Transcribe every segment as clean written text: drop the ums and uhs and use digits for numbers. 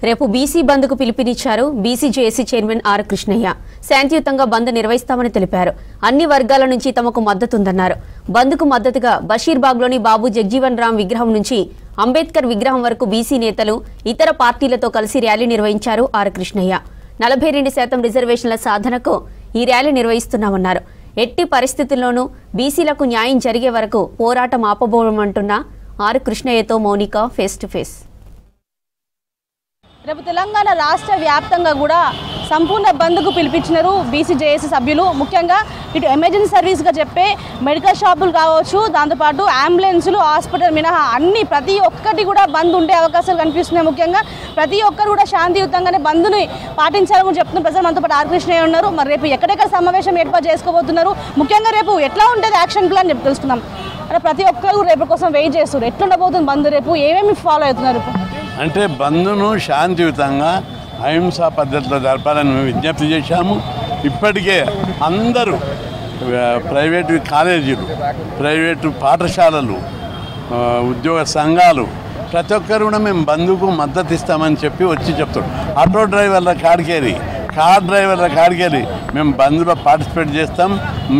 రేపు బీసీ బంద్కు పిలుపునిచ్చారు BC JAC chairman R Krishnaiah. శాంతియుతంగా బంద్ నిర్వహిస్తామని తెలిపారు. అన్ని వర్గాల నుంచి తమకు మద్దతుందన్నారు. బంద్కు మద్దతుగా బషీర్బాగ్లోని బాబు జగ్జీవన్ రామ్ విగ్రహం నుంచి అంబేద్కర్ విగ్రహం వరకు బీసీ నేతలు ఇతర పార్టీలతో కలిసి ర్యాలీ నిర్వహించారు ఆర్ కృష్ణయ్య. 42% రిజర్వేషన్ల సాధనకు ఈ ర్యాలీ నిర్వహిస్తున్నామన్నారు. ఎట్టి పరిస్థితుల్లోనూ బీసీలకు న్యాయం జరిగే వరకు పోరాటం ఆపబోమంటున్న ఆర్ కృష్ణయ్యతో మౌనిక ఫేస్ టు ఫేస్. రేపు తెలంగాణ రాష్ట్ర వ్యాప్తంగా కూడా సంపూర్ణ బంద్కు పిలిపించినారు బీసీ జేఏసీ సభ్యులు. ముఖ్యంగా ఇటు ఎమర్జెన్సీ సర్వీస్గా చెప్పే మెడికల్ షాపులు కావచ్చు, దాంతోపాటు అంబులెన్సులు, హాస్పిటల్ మినహా అన్ని ప్రతి ఒక్కటి కూడా బంద్ ఉండే అవకాశాలు కనిపిస్తున్నాయి. ముఖ్యంగా ప్రతి ఒక్కరు కూడా శాంతియుతంగానే బంద్ని పాటించాలని చెప్తున్న ప్రజలు మనతో పాటు ఆర్ కృష్ణయ్య ఉన్నారు. మరి రేపు ఎక్కడెక్కడ సమావేశం ఏర్పాటు చేసుకోబోతున్నారు, ముఖ్యంగా రేపు ఎట్లా ఉంటుంది యాక్షన్ ప్లాన్ చెప్పి తెలుసుకుందాం. ప్రతి ఒక్కరు రేపు కోసం వెయిట్ చేస్తారు. ఎట్లుండబోతుంది బంద్, రేపు ఏమేమి ఫాలో అవుతున్నారు? అంటే బంద్ను శాంతియుతంగా అహింసా పద్ధతిలో జరపాలని మేము విజ్ఞప్తి చేశాము. ఇప్పటికే అందరూ ప్రైవేటు కాలేజీలు, ప్రైవేటు పాఠశాలలు, ఉద్యోగ సంఘాలు ప్రతి ఒక్కరు కూడా మేము బంద్కు మద్దతు ఇస్తామని చెప్పి వచ్చి చెప్తాం. ఆటో డ్రైవర్ల కాడికేరి, కార్ డ్రైవర్ల కాడికేరి మేము బంద్లో పార్టిసిపేట్ చేస్తాం,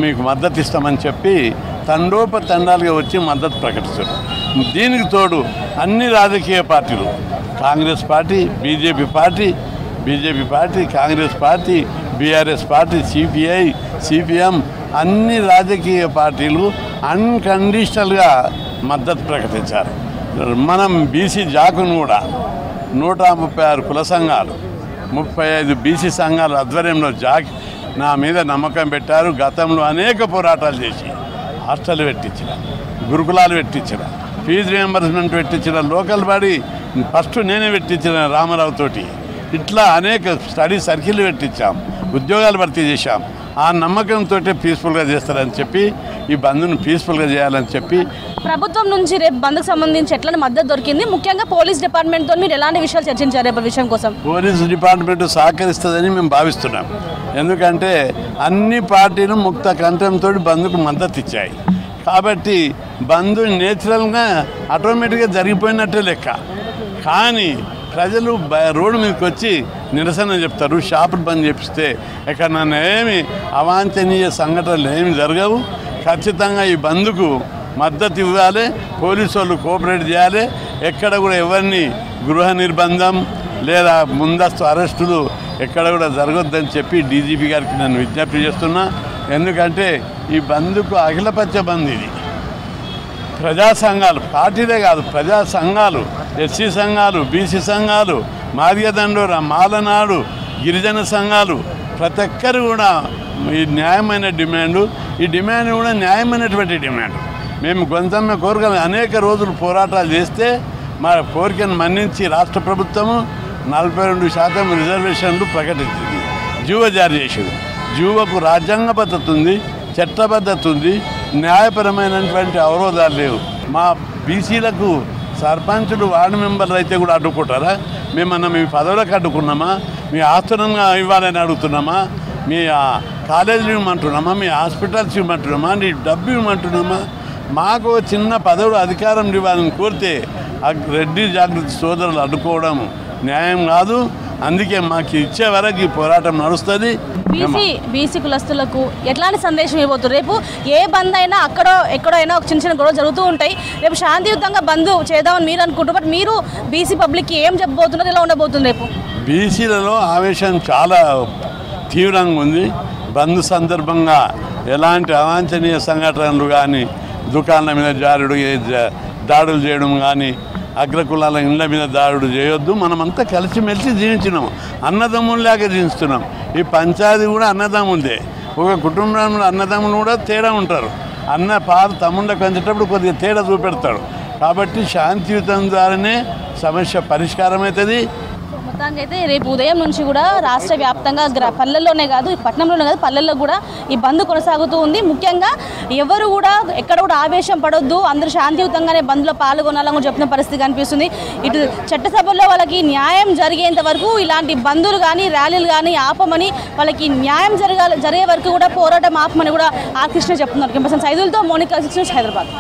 మీకు మద్దతు ఇస్తామని చెప్పి తండోపతండాలుగా వచ్చి మద్దతు ప్రకటిస్తారు. దీనికి తోడు అన్ని రాజకీయ పార్టీలు, Congress party, BJP party, Congress party, BRS party, CPI, CPM అన్ని రాజకీయ పార్టీలు అన్కండిషనల్గా మద్దతు ప్రకటించారు. మనం బీసీ జాకును కూడా 136 కుల సంఘాలు, 35 బీసీ సంఘాల ఆధ్వర్యంలో జాక్ నా మీద నమ్మకం పెట్టారు. గతంలో అనేక పోరాటాలు చేసి హాస్టల్ పెట్టించిన, గురుకులాలు పెట్టించిన, ఫీజు రియంబర్స్మెంట్ పెట్టించిన, లోకల్ బాడీ ఫస్ట్ నేనే పెట్టించిన రామారావు తోటి, ఇట్లా అనేక స్టడీ సర్కిల్ పెట్టించాం, ఉద్యోగాలు భర్తీ చేశాం. ఆ నమ్మకంతో పీస్ఫుల్గా చేస్తారని చెప్పి ఈ బంద్ను పీస్ఫుల్గా చేయాలని చెప్పి ప్రభుత్వం నుంచి రేపు బంద్కు సంబంధించి ఎట్లా మద్దతు దొరికింది? ముఖ్యంగా పోలీస్ డిపార్ట్మెంట్తో మీరు ఎలాంటి విషయాలు చర్చించారు రేపు విషయం కోసం? పోలీసు డిపార్ట్మెంట్ సహకరిస్తుందని మేము భావిస్తున్నాం. ఎందుకంటే అన్ని పార్టీలు ముక్త కంఠంతో బంద్కు మద్దతు ఇచ్చాయి. కాబట్టి బంద్ నేచురల్గా ఆటోమేటిక్గా జరిగిపోయినట్టే లెక్క. కానీ ప్రజలు రోడ్డు మీదకి వచ్చి నిరసన చెప్తారు. షాపులు బంద్ చేపిస్తే ఎక్కడన్నా ఏమి అవాంఛనీయ సంఘటనలు ఏమి జరగవు. ఖచ్చితంగా ఈ బంద్కు మద్దతు ఇవ్వాలి, పోలీసు వాళ్ళు కోఆపరేట్ చేయాలి. ఎక్కడ కూడా ఎవరిని గృహ నిర్బంధం లేదా ముందస్తు అరెస్టులు ఎక్కడ కూడా జరగొద్దని చెప్పి డీజీపీ గారికి నేను విజ్ఞప్తి చేస్తున్నా. ఎందుకంటే ఈ బంద్కు అఖిలపక్ష బంద్ ఇది. ప్రజా సంఘాలు, పార్టీలే కాదు, ప్రజా సంఘాలు, ఎస్సీ సంఘాలు, బీసీ సంఘాలు, మాదిగదండోర, మాలనాడు, గిరిజన సంఘాలు ప్రతి ఒక్కరు కూడా ఈ న్యాయమైన డిమాండు, ఈ డిమాండ్ కూడా న్యాయమైనటువంటి డిమాండ్. మేము గొంతమ్మ కోరికలు అనేక రోజులు పోరాటాలు చేస్తే మా కోరికను మన్నించి రాష్ట్ర ప్రభుత్వము 42% రిజర్వేషన్లు ప్రకటించింది, జీవో జారీ చేసింది. జీవోకు రాజ్యాంగ పద్ధతి ఉంది, చట్టబద్ధత ఉంది, న్యాయపరమైనటువంటి అవరోధాలు లేవు. మా బీసీలకు సర్పంచులు, వార్డు మెంబర్లు అయితే కూడా అడ్డుకుంటారా? మేమన్నా మీ పదవులకు అడ్డుకున్నామా? మీ ఆస్తులంగా ఇవ్వాలని అడుగుతున్నామా? మీ కాలేజీలు ఇవ్వమంటున్నామా? మీ హాస్పిటల్స్ ఇవ్వమంటున్నామా? నీ డబ్బు ఇవ్వమంటున్నామా? మాకు చిన్న పదవులు అధికారం ఇవ్వాలని కోరితే రెడ్డి జాగృతి సోదరులు అడ్డుకోవడం న్యాయం కాదు. అందుకే మాకు ఇచ్చే వరకు ఈ పోరాటం నడుస్తుంది. బీసీ కులస్తులకు ఎట్లాంటి సందేశం ఇవ్వబోతున్నారు? రేపు ఏ బంద్ అయినా ఎక్కడో అయినా ఒక చిన్న గొడవ జరుగుతూ ఉంటాయి. రేపు శాంతియుతంగా బంద్ చేద్దామని మీరు అనుకుంటారు. బట్ మీరు బీసీ పబ్లిక్కి ఏం చెప్పబోతున్నారు? ఎలా ఉండబోతుంది రేపు? బీసీలలో ఆవేశం చాలా తీవ్రంగా ఉంది. బంద్ సందర్భంగా ఎలాంటి అవాంఛనీయ సంఘటనలు కానీ, దుకాణాల మీద దాడులు చేయడం కానీ, అగ్రకులాల ఇళ్ల మీద దాడులు చేయొద్దు. మనమంతా కలిసిమెలిసి జీవించినాం, అన్నదమ్ముల్లాగా జీవిస్తున్నాం. ఈ పంచాయతీ కూడా అన్నదమ్ములదే. ఒక కుటుంబంలో అన్నదమ్ములు కూడా తేడా ఉంటారు. అన్న తమ్ముళ్ళకి పెంచేటప్పుడు కొద్దిగా తేడా చూపెడతాడు. కాబట్టి శాంతియుతం ద్వారానే సమస్య పరిష్కారం అవుతుంది. మొత్తానికి అయితే రేపు ఉదయం నుంచి కూడా రాష్ట్ర వ్యాప్తంగా పల్లెల్లోనే కాదు, పట్టణంలోనే కాదు, పల్లెల్లో కూడా ఈ బంద్ కొనసాగుతూ ఉంది. ముఖ్యంగా ఎవరు కూడా ఎక్కడ కూడా ఆవేశం పడొద్దు, అందరూ శాంతియుతంగానే బంద్లో పాల్గొనాలని చెప్పిన పరిస్థితి కనిపిస్తుంది. ఇటు చట్టసభల్లో వాళ్ళకి న్యాయం జరిగేంత వరకు ఇలాంటి బంద్లు కానీ, ర్యాలీలు కానీ ఆపమని, వాళ్ళకి న్యాయం జరిగే వరకు కూడా పోరాటం ఆపమని కూడా ఆర్ కృష్ణ చెప్తున్నారు. కెంపర్సన్ సైదులతో మౌనిక, 6 న్యూస్, హైదరాబాద్.